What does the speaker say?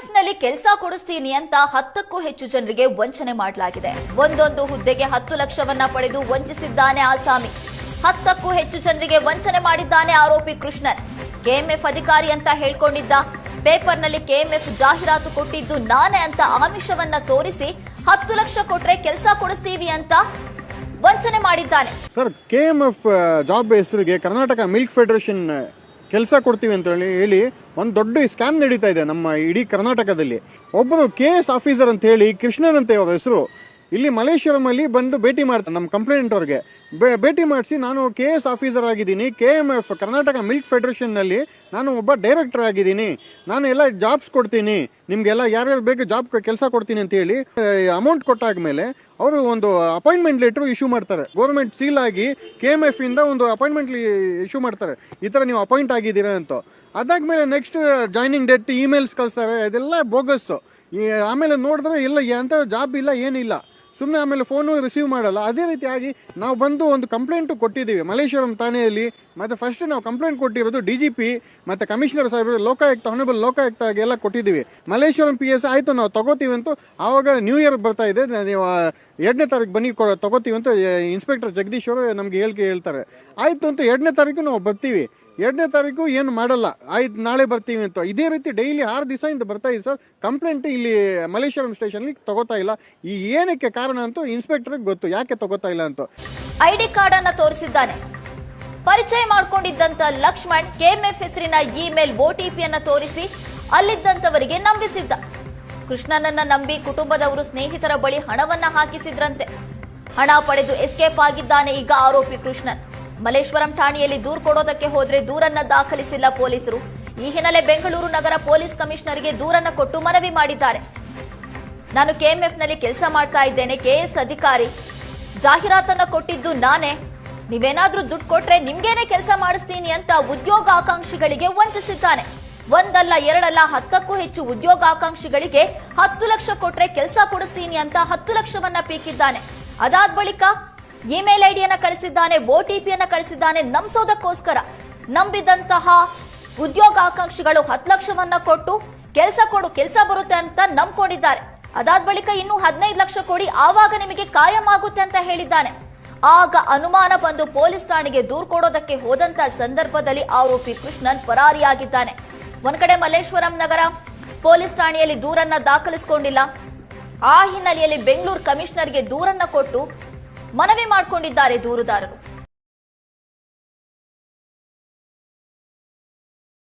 ಕೆಎಂಎಫ್ನಲ್ಲಿ ಕೆಲಸ ಕೊಡಿಸ್ತೀನಿ ಅಂತ 10ಕ್ಕೂ ಹೆಚ್ಚು ಜನರಿಗೆ ವಂಚನೆ ಮಾಡಲಾಗಿದೆ. ಒಂದೊಂದು ಹುದ್ದೆಗೆ 10 ಲಕ್ಷವನ್ನ ಪಡೆದು ವಂಚಿಸಿದ್ದಾನೆ ಆಸಾಮಿ. 10ಕ್ಕೂ ಹೆಚ್ಚು ಜನರಿಗೆ ವಂಚನೆ ಮಾಡಿದ್ದಾನೆ ಆರೋಪಿ ಕೃಷ್ಣನ್. ಕೆಎಂಎಫ್ ಅಧಿಕಾರಿ ಅಂತ ಹೇಳ್ಕೊಂಡಿದ್ದ, ಪೇಪರ್ನಲ್ಲಿ ಕೆಎಂಎಫ್ ಜಾಹೀರಾತು ಕೊಟ್ಟಿದ್ದು ನಾನೇ ಅಂತ ಆಮಿಷವನ್ನ ತೋರಿಸಿ 10 ಲಕ್ಷ ಕೊಟ್ರೆ ಕೆಲಸ ಕೊಡಿಸ್ತೀವಿ ಅಂತ ವಂಚನೆ ಮಾಡಿದ್ದಾನೆ. ಸರ್, ಕೆಎಂಎಫ್ ಜಾಬ್ ಹೆಸರಿಗೆ ಕರ್ನಾಟಕ ಮಿಲ್ಕ್ ಫೆಡರೇಷನ್ ಕೆಲಸ ಕೊಡ್ತೀವಿ ಅಂತ ಹೇಳಿ ಒಂದು ದೊಡ್ಡ ಸ್ಕ್ಯಾಮ್ ನಡೀತಾ ಇದೆ ನಮ್ಮ ಇಡೀ ಕರ್ನಾಟಕದಲ್ಲಿ. ಒಬ್ಬರು KS ಆಫೀಸರ್ ಅಂತ ಹೇಳಿ ಕೃಷ್ಣನ್ ಅಂತ ಅವರ ಹೆಸರು, ಇಲ್ಲಿ ಮಲೇಶ್ವರಂ ಅಲ್ಲಿ ಬಂದು ಭೇಟಿ ಮಾಡ್ತಾರೆ ನಮ್ಮ ಕಂಪ್ಲೇಂಟ್ ಅವ್ರಿಗೆ. ಭೇಟಿ ಮಾಡಿಸಿ, ನಾನು KS ಆಫೀಸರ್ ಆಗಿದ್ದೀನಿ, KMF ಕರ್ನಾಟಕ ಮಿಲ್ಕ್ ಫೆಡರೇಷನ್ ನಲ್ಲಿ ನಾನು ಒಬ್ಬ ಡೈರೆಕ್ಟರ್ ಆಗಿದ್ದೀನಿ, ನಾನು ಎಲ್ಲ ಜಾಬ್ಸ್ ಕೊಡ್ತೀನಿ, ನಿಮ್ಗೆಲ್ಲ ಯಾರ್ಯಾರು ಬೇಕು ಜಾಬ್ ಕೆಲಸ ಕೊಡ್ತೀನಿ ಅಂತ ಹೇಳಿ ಅಮೌಂಟ್ ಕೊಟ್ಟಾದ್ಮೇಲೆ ಅವರು ಒಂದು ಅಪಾಯಿಂಟ್ಮೆಂಟ್ ಲೆಟರ್ ಇಶ್ಯೂ ಮಾಡ್ತಾರೆ. ಗೌರ್ಮೆಂಟ್ ಸೀಲ್ ಆಗಿ KMF ಇಂದ ಒಂದು ಅಪಾಯಿಂಟ್ಮೆಂಟ್ ಇಶ್ಯೂ ಮಾಡ್ತಾರೆ, ಈ ತರ ನೀವು ಅಪಾಯಿಂಟ್ ಆಗಿದ್ದೀರಾ ಅಂತ. ಅದಾದ್ಮೇಲೆ ನೆಕ್ಸ್ಟ್ ಜಾಯ್ನಿಂಗ್ ಡೇಟ್ ಇಮೇಲ್ಸ್ ಕಳಿಸ್ತಾರೆ, ಅದೆಲ್ಲ ಬೋಗಸ್. ಆಮೇಲೆ ನೋಡಿದ್ರೆ ಇಲ್ಲ ಅಂತ ಜಾಬ್ ಇಲ್ಲ, ಏನಿಲ್ಲ, ಸುಮ್ಮನೆ ಆಮೇಲೆ ಫೋನು ರಿಸೀವ್ ಮಾಡಲ್ಲ. ಅದೇ ರೀತಿಯಾಗಿ ನಾವು ಬಂದು ಒಂದು ಕಂಪ್ಲೇಂಟು ಕೊಟ್ಟಿದ್ದೀವಿ ಮಲೇಶ್ವರಂ ಠಾಣೆಯಲ್ಲಿ. ಮತ್ತೆ ಫಸ್ಟ್ ನಾವು ಕಂಪ್ಲೇಂಟ್ ಕೊಟ್ಟಿರೋದು DGP ಮತ್ತೆ ಕಮಿಷನರ್ ಸಾಹೇಬರು, ಲೋಕಾಯುಕ್ತ, ಆನರಬಲ್ ಲೋಕಾಯುಕ್ತ ಎಲ್ಲ ಕೊಟ್ಟಿದ್ದೀವಿ. ಮಲೇಶ್ವರಂ PS ಆಯ್ತು ನಾವು ತಗೋತೀವಿ ಅಂತ. ಆವಾಗ ನ್ಯೂ ಇಯರ್ ಬರ್ತಾ ಇದೆ, ನೀವು 2ನೇ ತಾರೀಕು ಬನ್ನಿ ತಗೋತೀವಿ ಅಂತ ಇನ್ಸ್ಪೆಕ್ಟರ್ ಜಗದೀಶ್ ಅವರು ನಮ್ಗೆ ಹೇಳ್ತಾರೆ. ಆಯ್ತು ಅಂತ 2ನೇ ತಾರೀಕು ನಾವು ಬರ್ತೀವಿ. 2ನೇ ತಾರೀಕು ಏನು ಮಾಡಲ್ಲ, ಆಯ್ತು ನಾಳೆ ಬರ್ತೀವಿ ಅಂತ. ಇದೇ ರೀತಿ ಡೈಲಿ 6 ದಿವಸ ಇಂದ ಬರ್ತಾ ಇದೆ ಸರ್. ಕಂಪ್ಲೇಂಟ್ ಇಲ್ಲಿ ಮಲೇಶ್ವರಂ ಸ್ಟೇಷನ್ ತಗೋತಾ ಇಲ್ಲ. ಈ ಏನಕ್ಕೆ ಕಾರಣ ಅಂತ ಇನ್ಸ್ಪೆಕ್ಟರ್ ಗೊತ್ತು, ಯಾಕೆ ತಗೋತಾ ಇಲ್ಲ ಅಂತ. ID ಕಾರ್ಡ್ ಅನ್ನ ತೋರಿಸಿದ್ದಾನೆ. ಪರಿಚಯ ಮಾಡಿಕೊಂಡಿದ್ದಂತ ಲಕ್ಷ್ಮಣ್ KMF ಹೆಸರಿನ ಇಮೇಲ್ OTP ಅನ್ನ ತೋರಿಸಿ ಅಲ್ಲಿದ್ದಂತವರಿಗೆ ನಂಬಿಸಿದ್ದ. ಕೃಷ್ಣನನ್ನ ನಂಬಿ ಕುಟುಂಬದವರು, ಸ್ನೇಹಿತರ ಬಳಿ ಹಣವನ್ನ ಹಾಕಿಸಿದ್ರಂತೆ. ಹಣ ಪಡೆದು ಎಸ್ಕೇಪ್ ಆಗಿದ್ದಾನೆ ಈಗ ಆರೋಪಿ ಕೃಷ್ಣನ್. ಮಲೇಶ್ವರಂ ಠಾಣೆಯಲ್ಲಿ ದೂರು ಕೊಡೋದಕ್ಕೆ ಹೋದ್ರೆ ದೂರನ್ನ ದಾಖಲಿಸಿಲ್ಲ ಪೊಲೀಸರು. ಈ ಹಿನ್ನೆಲೆ ಬೆಂಗಳೂರು ನಗರ ಪೊಲೀಸ್ ಕಮಿಷನರ್ಗೆ ದೂರನ್ನ ಕೊಟ್ಟು ಮನವಿ ಮಾಡಿದ್ದಾರೆ. ನಾನು KMF ನಲ್ಲಿ ಕೆಲಸ ಮಾಡ್ತಾ ಇದ್ದೇನೆ, KS ಅಧಿಕಾರಿ, ಜಾಹೀರಾತನ್ನ ಕೊಟ್ಟಿದ್ದು ನಾನೇ, ನೀವೇನಾದ್ರೂ ದುಡ್ಡು ಕೊಟ್ರೆ ನಿಮ್ಗೇನೆ ಕೆಲಸ ಮಾಡಿಸ್ತೀನಿ ಅಂತ ಉದ್ಯೋಗಾಕಾಂಕ್ಷಿಗಳಿಗೆ ವಂಚಿಸಿದ್ದಾನೆ. ಒಂದಲ್ಲ ಎರಡಲ್ಲ 10ಕ್ಕೂ ಹೆಚ್ಚು ಉದ್ಯೋಗಾಕಾಂಕ್ಷಿಗಳಿಗೆ 10 ಲಕ್ಷ ಕೊಟ್ರೆ ಕೆಲಸ ಕೊಡಿಸ್ತೀನಿ ಅಂತ 10 ಲಕ್ಷವನ್ನ ಪೀಕಿದ್ದಾನೆ. ಅದಾದ ಬಳಿಕ ಇಮೇಲ್ ಐಡಿಯನ್ನ ಕಳಿಸಿದ್ದಾನೆ, OTP ಅನ್ನ ಕಳಿಸಿದ್ದಾನೆ ನಂಬಿಸೋದಕ್ಕೋಸ್ಕರ. ನಂಬಿದಂತಹ ಉದ್ಯೋಗಾಕಾಂಕ್ಷಿಗಳು 10 ಲಕ್ಷವನ್ನ ಕೊಟ್ಟು ಕೆಲಸ ಬರುತ್ತೆ ಅಂತ ನಂಬ್ಕೊಂಡಿದ್ದಾರೆ. ಅದಾದ ಬಳಿಕ ಇನ್ನು 15 ಲಕ್ಷ ಕೊಡಿ, ಆವಾಗ ನಿಮಗೆ ಕಾಯಂ ಆಗುತ್ತೆ ಅಂತ ಹೇಳಿದ್ದಾನೆ. ಆಗ ಅನುಮಾನ ಬಂದು ಪೊಲೀಸ್ ಠಾಣೆಗೆ ದೂರು ಕೊಡೋದಕ್ಕೆ ಹೋದಂತ ಸಂದರ್ಭದಲ್ಲಿ ಆರೋಪಿ ಕೃಷ್ಣನ್ ಪರಾರಿಯಾಗಿದ್ದಾನೆ. ಒಂದ್ ಕಡೆ ಮಲ್ಲೇಶ್ವರಂ ನಗರ ಪೊಲೀಸ್ ಠಾಣೆಯಲ್ಲಿ ದೂರನ್ನ ದಾಖಲಿಸಿಕೊಂಡಿಲ್ಲ. ಆ ಹಿನ್ನೆಲೆಯಲ್ಲಿ ಬೆಂಗಳೂರು ಕಮಿಷನರ್ಗೆ ದೂರನ್ನ ಕೊಟ್ಟು ಮನವಿ ಮಾಡಿಕೊಂಡಿದ್ದಾರೆ ದೂರುದಾರರು.